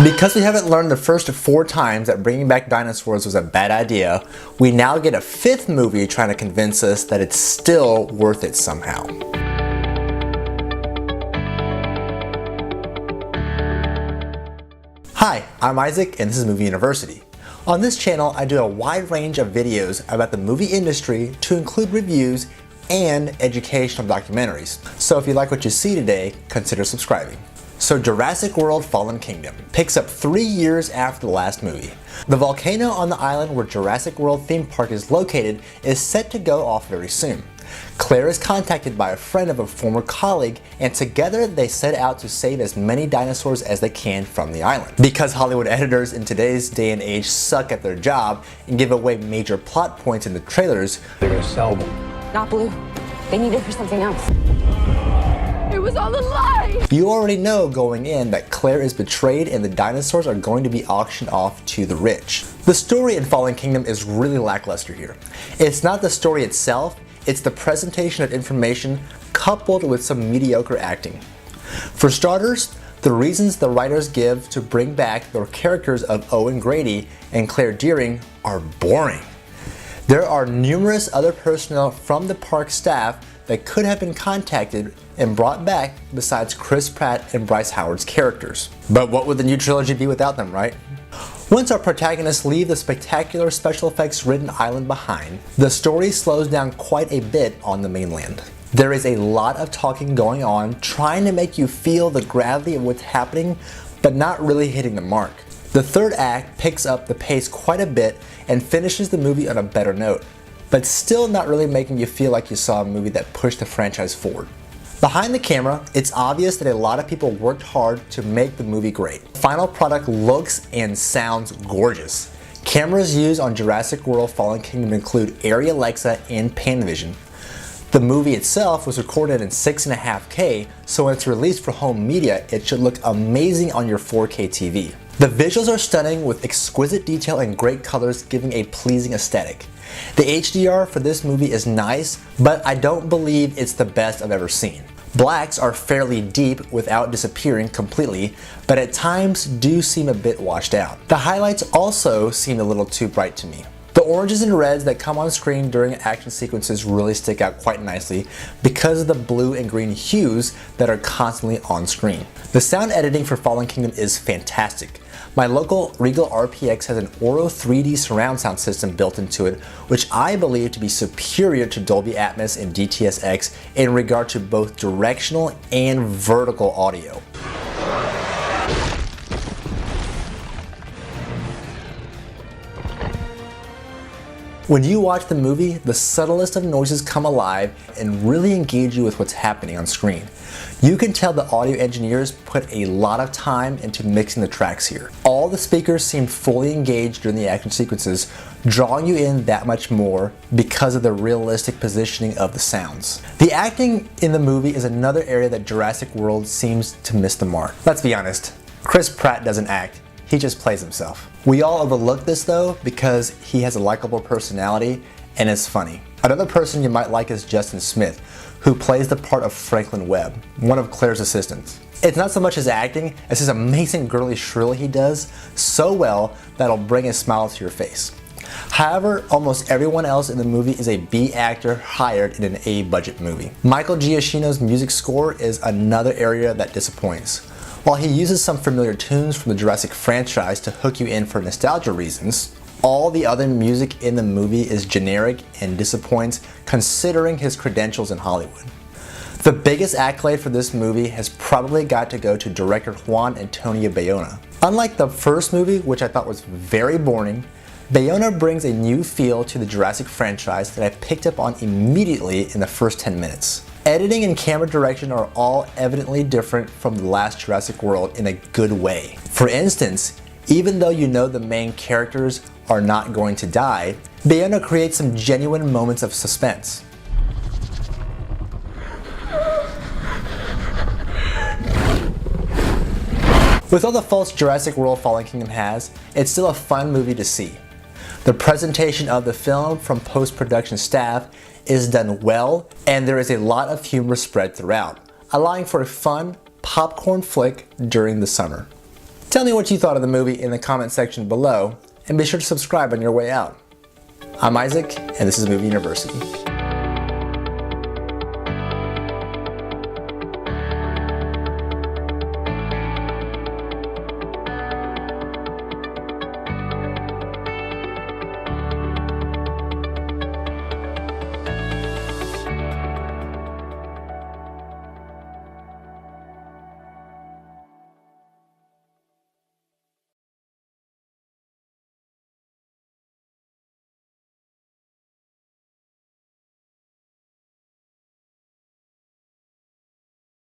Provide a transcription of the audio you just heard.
Because we haven't learned the first 4 times that bringing back dinosaurs was a bad idea, we now get a 5th movie trying to convince us that it's still worth it somehow. Hi, I'm Isaac and this is Movie University. On this channel, I do a wide range of videos about the movie industry to include reviews and educational documentaries. So if you like what you see today, consider subscribing. So Jurassic World Fallen Kingdom picks up 3 years after the last movie. The volcano on the island where Jurassic World theme park is located is set to go off very soon. Claire is contacted by a friend of a former colleague, and together they set out to save as many dinosaurs as they can from the island. Because Hollywood editors in today's day and age suck at their job and give away major plot points in the trailers, they're gonna sell them. Not Blue. They need it for something else. It was all a lie! You already know going in that Claire is betrayed and the dinosaurs are going to be auctioned off to the rich. The story in Fallen Kingdom is really lackluster here. It's not the story itself, it's the presentation of information coupled with some mediocre acting. For starters, the reasons the writers give to bring back the characters of Owen Grady and Claire Dearing are boring. There are numerous other personnel from the park staff that could have been contacted and brought back besides Chris Pratt and Bryce Howard's characters. But what would the new trilogy be without them, right? Once our protagonists leave the spectacular special effects ridden island behind, the story slows down quite a bit on the mainland. There is a lot of talking going on, trying to make you feel the gravity of what's happening, but not really hitting the mark. The third act picks up the pace quite a bit and finishes the movie on a better note, but still not really making you feel like you saw a movie that pushed the franchise forward. Behind the camera, it's obvious that a lot of people worked hard to make the movie great. The final product looks and sounds gorgeous. Cameras used on Jurassic World Fallen Kingdom include Arri Alexa and Panavision. The movie itself was recorded in 6.5K, so when it's released for home media, it should look amazing on your 4K TV. The visuals are stunning with exquisite detail and great colors giving a pleasing aesthetic. The HDR for this movie is nice, but I don't believe it's the best I've ever seen. Blacks are fairly deep without disappearing completely, but at times do seem a bit washed out. The highlights also seem a little too bright to me. The oranges and reds that come on screen during action sequences really stick out quite nicely because of the blue and green hues that are constantly on screen. The sound editing for Fallen Kingdom is fantastic. My local Regal RPX has an Oro 3D surround sound system built into it, which I believe to be superior to Dolby Atmos and DTS:X in regard to both directional and vertical audio. When you watch the movie, the subtlest of noises come alive and really engage you with what's happening on screen. You can tell the audio engineers put a lot of time into mixing the tracks here. All the speakers seem fully engaged during the action sequences, drawing you in that much more because of the realistic positioning of the sounds. The acting in the movie is another area that Jurassic World seems to miss the mark. Let's be honest, Chris Pratt doesn't act. He just plays himself. We all overlook this though because he has a likable personality and is funny. Another person you might like is Justin Smith, who plays the part of Franklin Webb, one of Claire's assistants. It's not so much his acting as his amazing girly shrill he does so well that'll bring a smile to your face. However, almost everyone else in the movie is a B actor hired in an A budget movie. Michael Giacchino's music score is another area that disappoints. While he uses some familiar tunes from the Jurassic franchise to hook you in for nostalgia reasons, all the other music in the movie is generic and disappoints considering his credentials in Hollywood. The biggest accolade for this movie has probably got to go to director Juan Antonio Bayona. Unlike the first movie, which I thought was very boring, Bayona brings a new feel to the Jurassic franchise that I picked up on immediately in the first 10 minutes. Editing and camera direction are all evidently different from the last Jurassic World in a good way. For instance, even though you know the main characters are not going to die, Bayona creates some genuine moments of suspense. With all the faults Jurassic World Fallen Kingdom has, it's still a fun movie to see. The presentation of the film from post-production staff is done well, and there is a lot of humor spread throughout, allowing for a fun popcorn flick during the summer. Tell me what you thought of the movie in the comment section below, and be sure to subscribe on your way out. I'm Isaac, and this is Movie University.